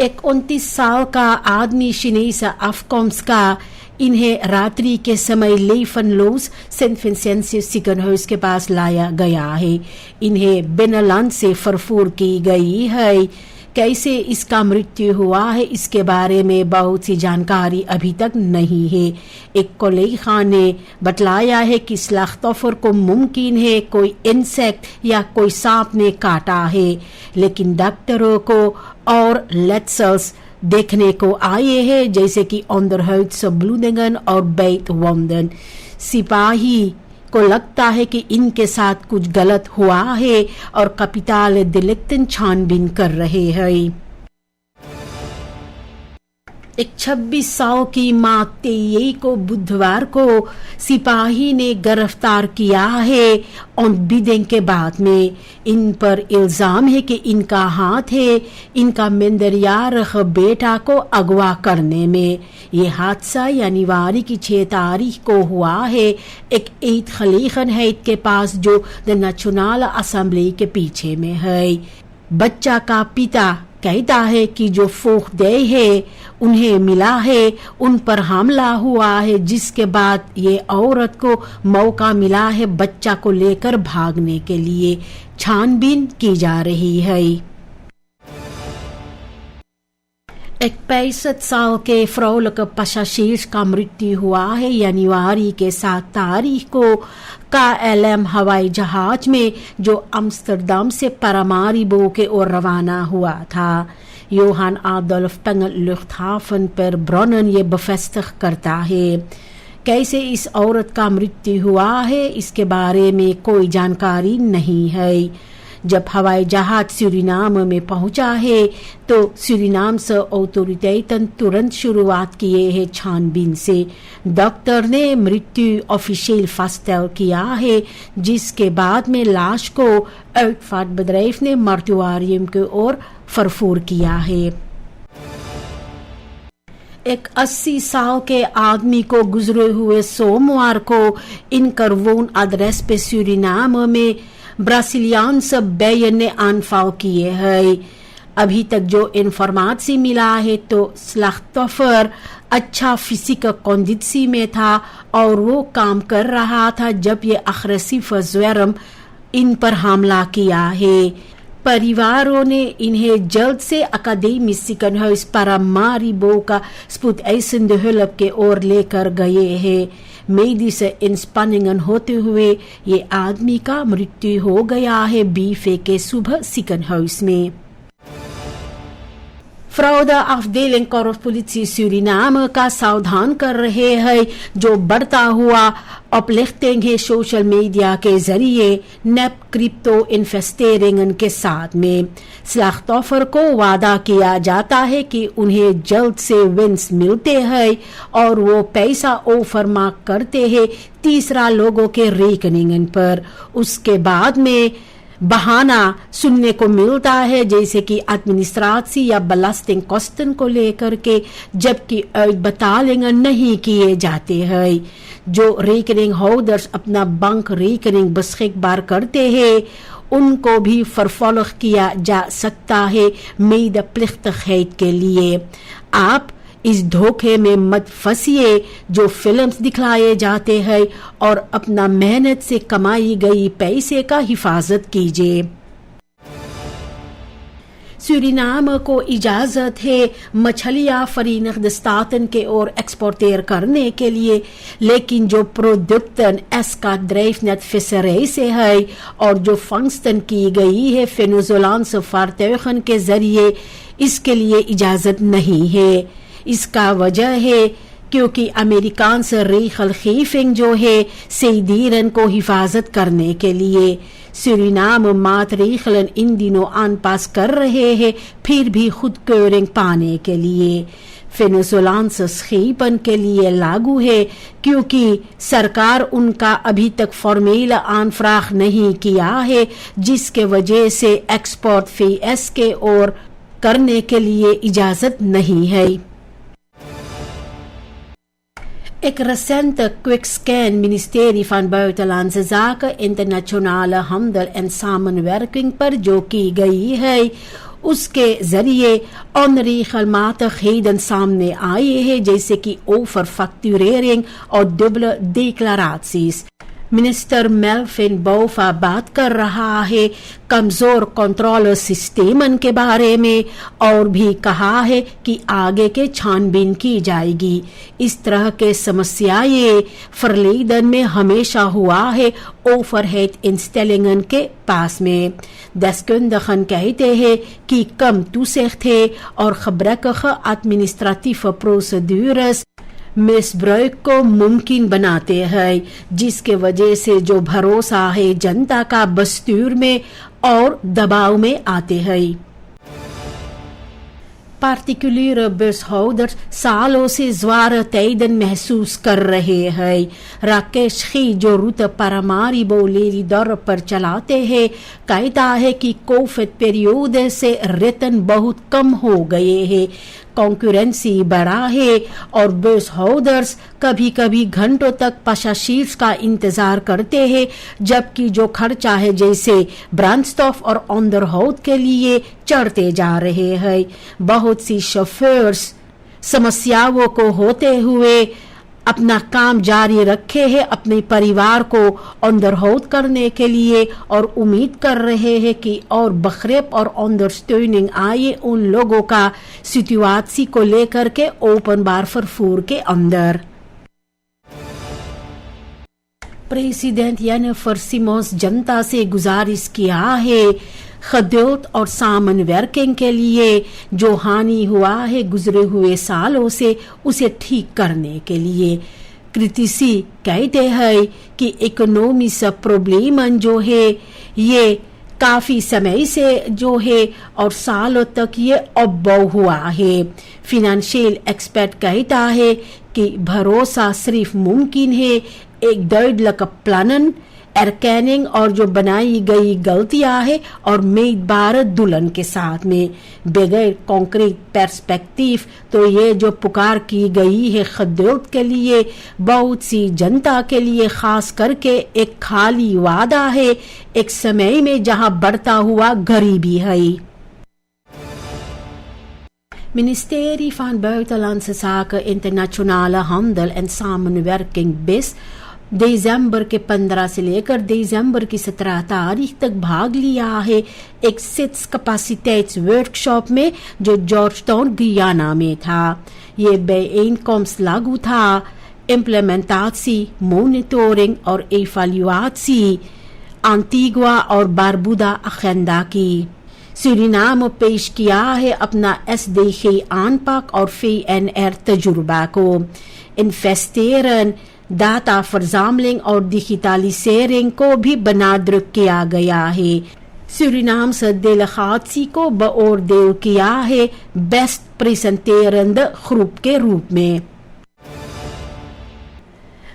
एक 29 साल का आदमी शिनेसा अफकॉम्स्का इन्हें रात्रि के समय लेफनलोस सेंट विंसेंट सिकनहाउस के पास लाया गया है। इन्हें बेनालान से फरफूर की गई है। कैसे इसका मृत्यु हुआ है इसके बारे में बहुत सी जानकारी अभी तक नहीं है। एक कोलेखा ने बतलाया है कि स्लाख्तोफर को मुमकिन है कोई इंसेक्ट या कोई सांप ने काटा है, लेकिन डॉक्टरों को और लेट्सल्स देखने को आए हैं, जैसे कि ऑनडरहुट्स ब्लूडिंगन और बेट वॉन्डन। सिपाही को लगता है कि इनके साथ कुछ गलत हुआ है और कैपिटल दिलिक्टन छानबीन कर रहे हैं। एक 26 साल की मां तेये को बुधवार को सिपाही ने गिरफ्तार किया है ऑन बिडिंग के बाद में। इन पर इल्जाम है कि इनका हाथ है इनका मेंदरियारख बेटा को अगवा करने में। ये हादसा जनवरी की 6 तारीख को हुआ है एक ईद खलीखन हैत के पास जो द नेशनल असेंबली के पीछे में है। बच्चा का पिता कहता है कि जो फोखदे है उन्हें मिला है उन पर हमला हुआ है, जिसके बाद ये औरत को मौका मिला है बच्चा को लेकर भागने के लिए। छानबीन की जा रही है। एक 65 साल के फ्रोलक पशाशीर्ष का मृत्यु हुआ है जनवरी के 7 तारीख को KLM हवाई जहाज में जो अम्स्टरडम से पारामारिबो के ओर रवाना हुआ था। योहान आदोल्फ पेंगल लुफ्टहाfen पर ब्रोनन ये बफेस्टिग करता है। कैसे इस औरत का मृत्यु हुआ है इसके बारे में कोई जानकारी नहीं है। जब हवाई जहाज सूरीनाम में पहुंचा है तो सूरीनाम से ऑथोरिटेटन तुरंत शुरुआत किए हैं छानबीन से। डॉक्टर ने मृत्यु ऑफिशियल फास्टेल किया है, जिसके बाद में लाश को uitvaartbedrijf ने मर्टुआरियम की ओर फरफूर किया है। एक 80 साल के आदमी को गुजरे हुए सोमवार को इनकरवोन एड्रेस पे सूरीनाम में ब्राजीलियान्स बेयन ने आनफाल किए हैं। अभी तक जो इन्फॉर्मेशन मिला है तो स्लाख्तोफर अच्छा फिजिकल कंडीशन में था और वो काम कर रहा था जब ये अग्रेसिव ज़्वेरम इन पर हमला किया है। परिवारों ने इन्हें जल्द से अकादमी सिकनहाउस पारामारिबो का स्पुतएसन de hulp के ओर लेकर गए हैं। मेडिस इंस्पानिंगन होते हुए ये आदमी का मृत्यु हो गया है बीफे के सुबह सिकनहाउस में। Fraud afdeling korps politie Suriname का सावधान कर रहे हैं जो बढ़ता हुआ अपलिफ्टिंग है सोशल मीडिया के जरिए नेप क्रिप्टो इन्वेस्टिंग के साथ में। स्लाख्तोफर को वादा किया जाता है कि उन्हें जल्द से विंस मिलते हैं और वो पैसा ऑफर मार्क करते हैं तीसरा लोगों के रेकनिंग पर। उसके बाद में बहाना सुनने को मिलता है जैसे कि एडमिनिस्ट्रेशन या बलास्टिंग कॉस्टन को लेकर के, जबकि बतालिंग नहीं किए जाते हैं। जो रेकनिंग होल्डर्स अपना बैंक रेकनिंग बस्खिक बार करते हैं उनको भी फरफॉलोख किया जा सकता है मेड प्लिख्तखैत के लिए। आप इस धोखे में मत फंसिए जो फिल्म्स दिखलाए जाते हैं और अपना मेहनत से कमाई गई पैसे का हिफाजत कीजिए। सूरीनाम को इजाजत है मछलियां फरीनग स्टातन के ओर एक्सपोर्टेर करने के लिए, लेकिन जो प्रोडक्टन एस्का ड्राइव नेट फिशरे से है और जो फंक्शन की गई है वेनेजुएलान्स फार्तुगन के जरिए, इसके लिए इजाजत नहीं है। इसका वजह है क्योंकि अमेरिकान से रेखल खीफिंग जो है सेदीरन को हिफाजत करने के लिए सूरीनाम मात रेखलन इन दिनों आन पास कर रहे हैं, फिर भी खुद क्योरिंग पाने के लिए वेनेजुएलान्स खीपन के लिए लागू है क्योंकि सरकार उनका अभी तक फॉर्मूला आनफ्राख नहीं किया है, जिसके वजह से एक्सपोर्ट फेएस के ओर करने के लिए इजाजत नहीं है। एक recent quickscan ministerie van Buitenlandse Zaken internationale handel en samenwerking पर जो की गई है اس کے ذریعے اونری خدمات خیدن سامنے آئے ہیں جیسے کہ اوفر فیکٹورینگ اور ڈبل ڈیکلاراتسیز. منسٹر میلفن بوفا بات کر رہا ہے کمزور کنٹرول سسٹم کے بارے میں اور بھی کہا ہے کہ آگے کے چھان بین کی جائے گی. اس طرح کے سمسیائیں فرلیدن میں ہمیشہ ہوا ہے اوفر ہیڈ انسٹیلنگن کے پاس میں. دسکندخن کہتے ہیں کہ کم توسیخ تھے اور خبرکخ ایڈمنسٹریٹیو پروسیڈورز مس بروک کو ممکن بناتے ہیں جس کے وجہ سے جو بھروسہ ہے جنتا کا دستور میں اور دباؤ میں آتے ہیں. پارٹیکولر بس ہولڈرز سالوں سے زوار تعداد محسوس کر رہے ہیں. راکیش خی جو روت پراماری بولیری دور پر چلاتے ہیں کہتا ہے کہ کووڈ پیریود سے ریتن بہت کم ہو گئے ہیں. کنکورنسی بڑھا ہے اور بس ہولڈرز کبھی کبھی گھنٹوں تک پاساجرز کا انتظار کرتے ہیں جبکہ جو خرچہ ہے جیسے برانڈ اسٹاف اور آن دا روڈ کے لیے چڑھتے جا رہے ہیں. بہت سی شوفرز سمسیاؤں کو ہوتے ہوئے اپنا کام جاری رکھے ہیں اپنے پریوار کو آن دا روڈ کرنے کے لیے اور امید کر رہے ہیں کہ اور بخریب اور انڈرسٹینڈنگ آئے ان لوگوں کا سچویشن کو لے کر کے اوپن بار فرفور کے اندر. پریزیڈنٹ ینیفر سیمونز جنتا سے گزارش کیا ہے خدمات اور سامان ورکنگ کے لیے جو ہانی ہوا ہے گزرے ہوئے سالوں سے اسے ٹھیک کرنے کے لیے. کرتیسی کہتے ہیں کہ اکنومی سے پرابلم جو ہے یہ کافی سمے سے جو ہے اور سالوں تک یہ ابو ہوا ہے. فائنینشیل ایکسپرٹ کہتا ہے کہ بھروسہ صرف ممکن ہے ایک 1.5 لاکھ پلانن ارکیننگ اور جو بنائی گئی غلطیاں ہے اور میڈ بھارت دلہن کے ساتھ میں بغیر کانکریٹ پرسپیکٹیو. تو یہ جو پکار کی گئی ہے خدمات کے لیے بہت سی جنتا کے لیے خاص کر کے ایک خالی وعدہ ہے ایک سمے میں جہاں بڑھتا ہوا غریبی ہے. Ministerie van Buitenlandse Zaken Internationale Handel en Samenwerking BIS دسمبر کے 15 سے لے کر دسمبر کی 17 تاریخ تک بھاگ لیا ہے ایک سٹس کیپیسٹیز ورکشاپ میں جو جارج ٹاؤن گیانا میں تھا. یہ بین کامس لاگو تھا امپلیمنٹاسی مونیٹورنگ اور ایوالویسی انٹیگوا اور باربودا اخیندا کی. سورینام پیش کیا ہے اپنا SDG آنپاک اور VNR تجربہ کو. انویسٹرن ڈاٹا فرزاملنگ اور ڈیجیٹلائزیشن کو بھی بنیاد کیا گیا ہے. سورینام سے دلخاطی کو بور دیو کیا ہے بیسٹ پریزنٹیرند گروپ کے روپ میں.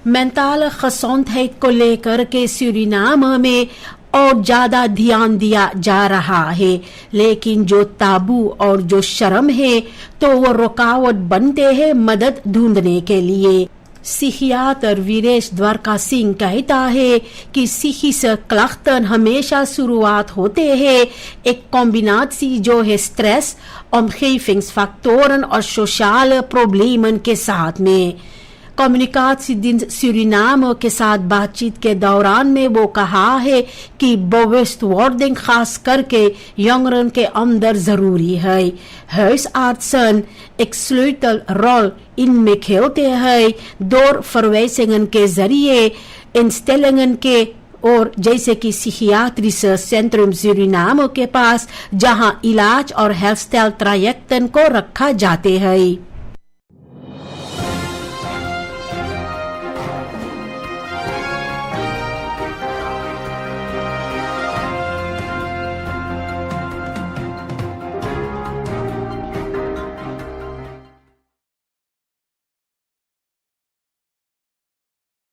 مینٹل خصوصیت کو لے کر کے سورینام میں اور زیادہ دھیان دیا جا رہا ہے لیکن جو تابو اور جو شرم ہے تو وہ رکاوٹ بنتے ہیں مدد ڈھونڈنے کے لیے. سیکھیاتر ویریش دوارکا سنگھ کہتا ہے کہ سیکھی سے کلختن ہمیشہ شروعات ہوتے ہیں ایک کمبیناسی جو ہے سٹریس امخیفنگس فیکٹورن اور سوشال پرابلیمن کے ساتھ میں. کمیونیکیشن سورینام کے ساتھ بات چیت کے دوران میں وہ کہا ہے کہ بویسٹ وارڈنگ خاص کر کے ینگرن کے اندر ضروری ہے. ہرس آرٹسن ایکسلوٹل رول ان میں کھیلتے ہیں دور فرویسنگن کے ذریعے انسٹیلنگن کے اور جیسے کہ سیکھیاتری ریسرچ سینٹر سورینام کے پاس جہاں علاج اور ہیلتھ اسٹائل ٹرائیکٹن کو رکھا جاتے ہیں.